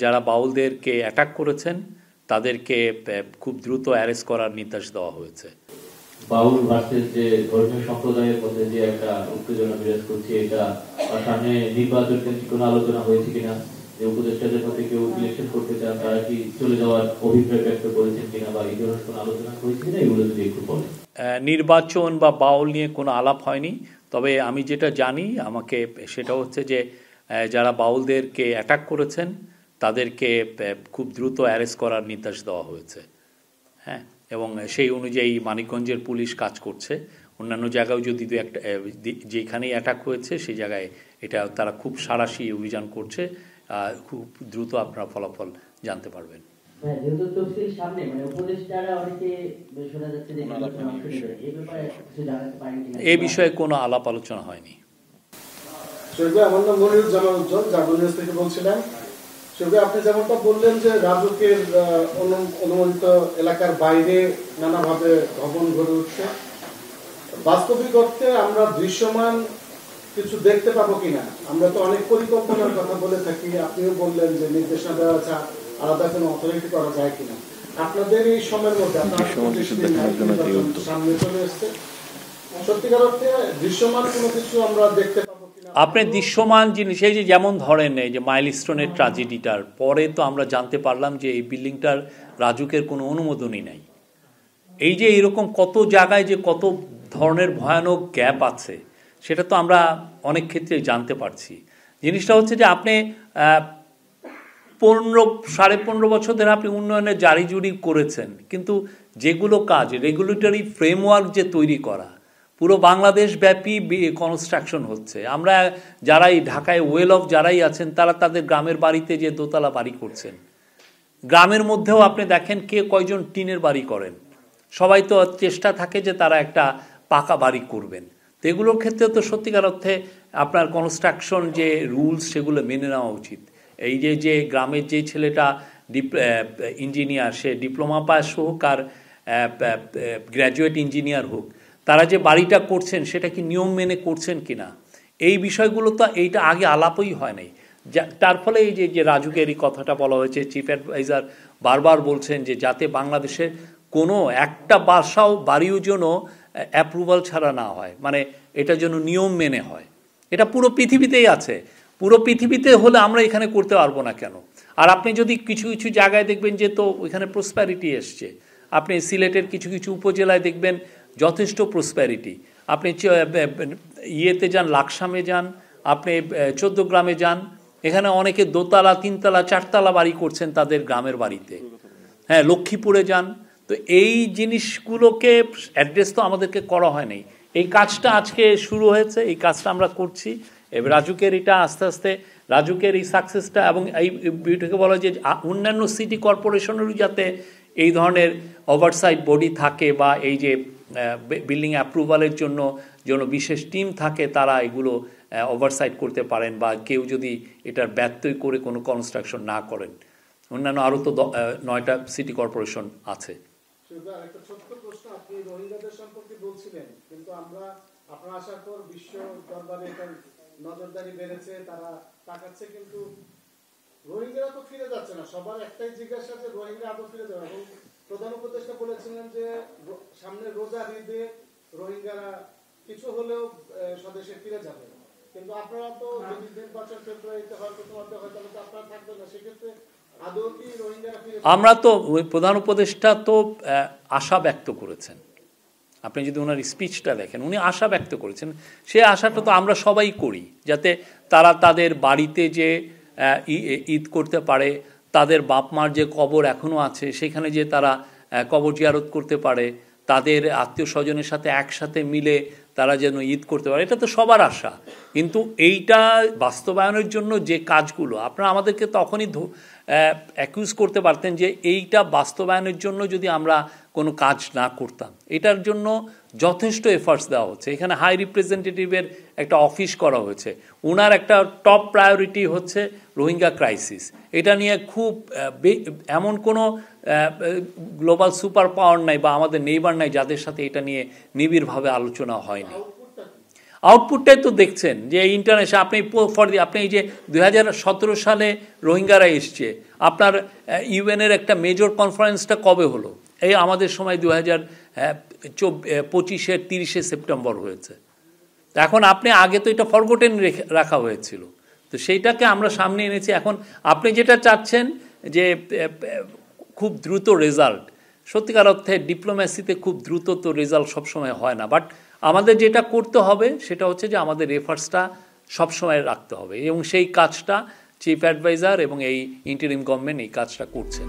যারা বাউলদেরকে অ্যাটাক করেছেন তাদেরকে খুব দ্রুত অ্যারেস্ট করার নির্দেশ দেওয়া হয়েছে। বাউল ভার্সেস যে ধর্মীয় সম্প্রদায়ের মধ্যে যে একটা উত্তেজনা বিরাজ করছে, এটা সামনে নির্বাচন কেন্দ্রিক কোনো আলোচনা হয়েছে কিনা? যে উপদেষ্টাদের মধ্যে কেউ ইলেকশন করতে চান, তারা কি চলে যাওয়ার অভিপ্রায় ব্যক্ত করেছেন কিনা, বা এই ধরনের কোনো আলোচনা হয়েছে কিনা, এগুলো যদি একটু বলেন। নির্বাচন বা বাউল নিয়ে কোনো আলাপ হয়নি, তবে আমি যেটা জানি আমাকে সেটা হচ্ছে যে যারা বাউলদেরকে অ্যাটাক করেছেন তাদেরকে খুব দ্রুত অ্যারেস্ট করার নির্দেশ দেওয়া হয়েছে। হ্যাঁ, এবং সেই অনুযায়ী মানিকগঞ্জের পুলিশ কাজ করছে। অন্যান্য জায়গায় যদি একটা যেখানেই অ্যাটাক হয়েছে সেই জায়গায় এটা তারা খুব সাঁড়াশি অভিযান করছে। খুব দ্রুত আপনারা ফলাফল জানতে পারবেন। এ বিষয়ে কোনো আলাপ আলোচনা হয়নি। আমার নাম মনিরুজ্জামান উজ্জ্বল, জাগরণ থেকে বলছিলাম। আপনি যেমনটা বললেন যে রাজুকের অনুমোদিত এলাকার বাইরে নানাভাবে ভবন গড়ে উঠছে, বাস্তবিক অর্থে আমরা দৃশ্যমান কিছু দেখতে পাবো কিনা? আমরা তো অনেক পরিকল্পনার কথা বলে থাকি, আপনিও বললেন যে নির্দেশনা দেওয়া আছে, আলাদা কোনো অথরিটি করা যায় কিনা। আপনাদের এই সময়ের মধ্যে সামনে চলে এসছে, সত্যিকার অর্থে দৃশ্যমান কোনো কিছু আমরা দেখতে পাবো কিনা? আপনি দৃশ্যমান জিনিস এই যে যেমন ধরেন এই যে মাইলস্টোনের ট্র্যাজেডিটার পরে তো আমরা জানতে পারলাম যে এই বিল্ডিংটার রাজুকের কোনো অনুমোদনই নাই। এই যে এরকম কত জায়গায় যে কত ধরনের ভয়ানক গ্যাপ আছে সেটা তো আমরা অনেক ক্ষেত্রে জানতে পারছি। জিনিসটা হচ্ছে যে আপনি 15-15.5 বছর ধরে আপনি উন্নয়নের জারিজুরি করেছেন, কিন্তু যেগুলো কাজ রেগুলেটরি ফ্রেমওয়ার্ক যে তৈরি করা পুরো বাংলাদেশ ব্যাপী কনস্ট্রাকশন হচ্ছে। আমরা যারাই ঢাকায় ওয়েল অফ যারাই আছেন তারা তাদের গ্রামের বাড়িতে যে দোতলা বাড়ি করছেন। গ্রামের মধ্যেও আপনি দেখেন কে কয়জন টিনের বাড়ি করেন, সবাই তো চেষ্টা থাকে যে তারা একটা পাকা বাড়ি করবেন। তো এগুলোর ক্ষেত্রে তো সত্যিকার অর্থে আপনার কনস্ট্রাকশন যে রুলস সেগুলো মেনে নেওয়া উচিত। এই যে গ্রামের যে ছেলেটা ইঞ্জিনিয়ার, সে ডিপ্লোমা পাস হোক আর গ্র্যাজুয়েট ইঞ্জিনিয়ার হোক, তারা যে বাড়িটা করছেন সেটা কি নিয়ম মেনে করছেন কিনা, এই বিষয়গুলো তো এইটা আগে আলাপই হয় নাই। তার ফলে এই যে রাজুকের এই কথাটা বলা হয়েছে, চিফ অ্যাডভাইজার বারবার বলছেন যে যাতে বাংলাদেশের কোনো একটা বাড়িও যেন অ্যাপ্রুভাল ছাড়া না হয়, মানে এটা যেন নিয়ম মেনে হয়। এটা পুরো পৃথিবীতেই আছে, পুরো পৃথিবীতে হলে আমরা এখানে করতে পারবো না কেন? আর আপনি যদি কিছু কিছু জায়গায় দেখবেন যে তো ওইখানে প্রসপ্যারিটি এসছে, আপনি সিলেটের কিছু কিছু উপজেলায় দেখবেন যথেষ্ট প্রসপ্যারিটি। আপনি ইয়েতে যান, লাকসামে যান, আপনি 14 গ্রামে যান, এখানে অনেকে দোতলা 3তলা 4তলা বাড়ি করছেন তাদের গ্রামের বাড়িতে। হ্যাঁ, লক্ষ্মীপুরে যান। তো এই জিনিসগুলোকে অ্যাড্রেস তো আমাদেরকে করা হয় নাই। এই কাজটা আজকে শুরু হয়েছে, এই কাজটা আমরা করছি। এবার রাজুকের এটা আস্তে আস্তে রাজুকের এই সাকসেসটা, এবং এই বিউটিকে বলা যে অন্যান্য সিটি কর্পোরেশনেরও যাতে এই ধরনের ওভারসাইট বডি থাকে, বা এই যে বিল্ডিং অ্যাপ্রুভালের জন্য বিশেষ টিম থাকে, তারা এগুলো ওভারসাইট করতে পারেন, বা কেউ যদি এটার ব্যত্যয় করে কোনো কনস্ট্রাকশন না করেন। অন্যান্য আরও তো 9টা সিটি কর্পোরেশন আছে। একটা ছোট্ট প্রশ্ন, আপনি রোহিঙ্গাদের সম্পর্কে বলছিলেন, কিন্তু আমরা আপনার আসার পর বিশ্ব দরবারে এটার নজরদারি বেড়েছে, তারা তাকাচ্ছে, কিন্তু রোহিঙ্গারা তো ফিরে যাচ্ছে না। সবার একটাই জিজ্ঞাসা যে রোহিঙ্গা আদৌ ফিরে যাবে, এবং প্রধান উপদেষ্টা বলেছিলেন যে সামনে রোজার ঈদে রোহিঙ্গারা কিছু হলেও স্বদেশে ফিরে যাবে, কিন্তু আপনারা তো যদি নির্বাচন ফেব্রুয়ারিতে হয়তো আপনারা থাকবেন না, সেক্ষেত্রে আমরা তো প্রধান উপদেষ্টা তো আশা ব্যক্ত করেছেন। আপনি যদি ওনার স্পিচটা দেখেন, উনি আশা ব্যক্ত করেছেন। সে আশাটা তো আমরা সবাই করি, যাতে তারা তাদের বাড়িতে যে ঈদ করতে পারে, তাদের বাপ মার যে কবর এখনও আছে সেখানে যে তারা কবর জিয়ারত করতে পারে, তাদের আত্মীয় স্বজনের সাথে একসাথে মিলে তারা যেন ঈদ করতে পারে, এটা তো সবার আশা। কিন্তু এইটা বাস্তবায়নের জন্য যে কাজগুলো, আপনারা আমাদেরকে তখনই অ্যাকিউজ করতে পারতেন যে এইটা বাস্তবায়নের জন্য যদি আমরা কোনো কাজ না করতাম। এটার জন্য যথেষ্ট এফার্টস দেওয়া হচ্ছে। এখানে হাই রিপ্রেজেন্টেটিভের একটা অফিস করা হয়েছে, ওনার একটা টপ প্রায়োরিটি হচ্ছে রোহিঙ্গা ক্রাইসিস। এটা নিয়ে খুব এমন কোনো গ্লোবাল সুপার পাওয়ার নাই বা আমাদের নেইবার নাই যাদের সাথে এটা নিয়ে নিবিড়ভাবে আলোচনা হয়নি। আউটপুটটাই তো দেখছেন যে ইন্টারন্যাশনাল আপনি এই যে 2017 সালে রোহিঙ্গারা এসছে, আপনার ইউএনের একটা মেজর কনফারেন্সটা কবে হলো? এই আমাদের সময় 2025-এর 30শে সেপ্টেম্বর হয়েছে। এখন আপনি আগে তো এটা ফরগটেন রাখা হয়েছিল, তো সেইটাকে আমরা সামনে এনেছি। এখন আপনি যেটা চাচ্ছেন যে খুব দ্রুত রেজাল্ট, সত্যিকার অর্থে ডিপ্লোম্যাসিতে খুব দ্রুত তো রেজাল্ট সবসময় হয় না, বাট আমাদের যেটা করতে হবে সেটা হচ্ছে যে আমাদের এফার্টসটা সবসময় রাখতে হবে, এবং সেই কাজটা চিফ অ্যাডভাইজার এবং এই ইন্টারিম গভর্নমেন্ট এই কাজটা করছেন।